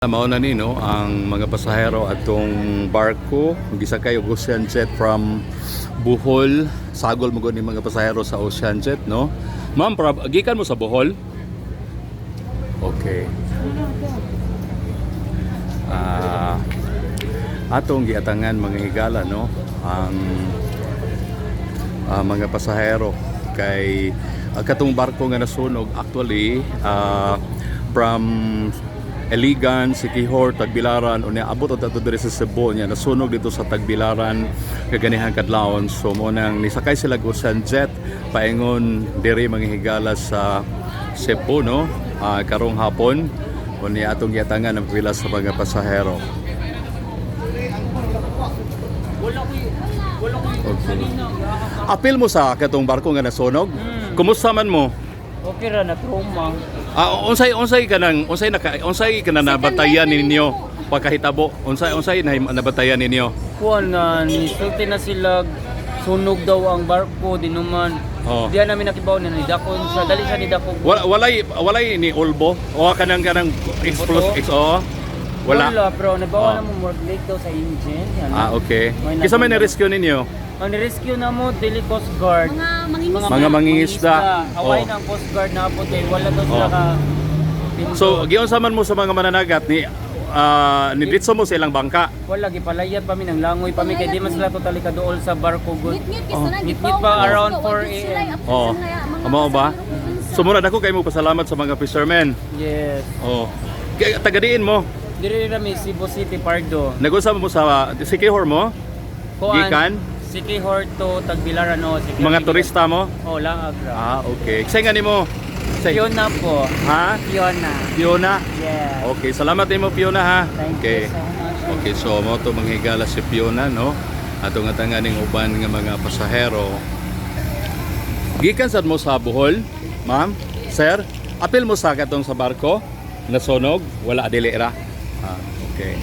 Mauna ni no ang mga pasahero atong barko gisakay og Ocean Jet from Bohol. Sagol mo gud ni mga pasahero sa Ocean Jet no. Ma'am, gikan mo sa Bohol? Okay. Atong giatangan mga higala no ang mga pasahero kay katong barko nga nasunog actually from Iligan, Siquijor, Tagbilaran unya abot og diri sa Cebu nya nasunog dito sa Tagbilaran kaganihan kadlawon. So mo nang nisakay sila og Ocean Jet paingon diri mga higala sa Cebu no karong hapon unya atong giatangan ang pila sa mga pasahero. Okay. Apil mo sa katong barko nga nasunog? Kumusta man mo? Okay ra na trauma. Unsay kanang nabatayan ninyo pagkahitabo? Unsay nabatayan ninyo? Kuan na nisulti na sila sunog daw ang barko dinuman. Oh. Diyan namin nakibaw na nidakon sa dali sa nidakon. Walay ni ulbo o kanang explosive wala. Pero nabawa na mo more leak daw sa engine. Yan. Okay. Kisa may na-rescue ninyo? Ang rescue na mo dili Coast Guard. Mga mangingisda. Away ng Coast Guard na po kay wala daw sila ka. So giunsa man mo sa mga mananagat ni ditso mo sa ilang bangka? Wala gipalayat pa mi nang langoy pa mi kay di man sila totally kaduol sa barko good. Ngit pa around 4 AM. Amo ba? So muna dako kay mo pasalamat sa mga fishermen. Yes. Tagadiin mo. Diri rami Cebu City Pardo. Nag-usap mo sa Siquijor mo? Gikan? Siquijor to Tagbilaran o Siquijor. Mga turista mo? Laag ra. Okay. Kasi nga mo? Fiona po. Ha? Fiona. Fiona? Yeah. Okay, salamat din mo Fiona ha. Thank Okay. you so much. Okay, so mo to manghigala si Fiona no. Ato nga tanganing uban nga mga pasahero. Gikan sad mo sa Bohol, ma'am? Sir, apil mo sa katong sa barko? Nasunog? Wala dili ra. Okay.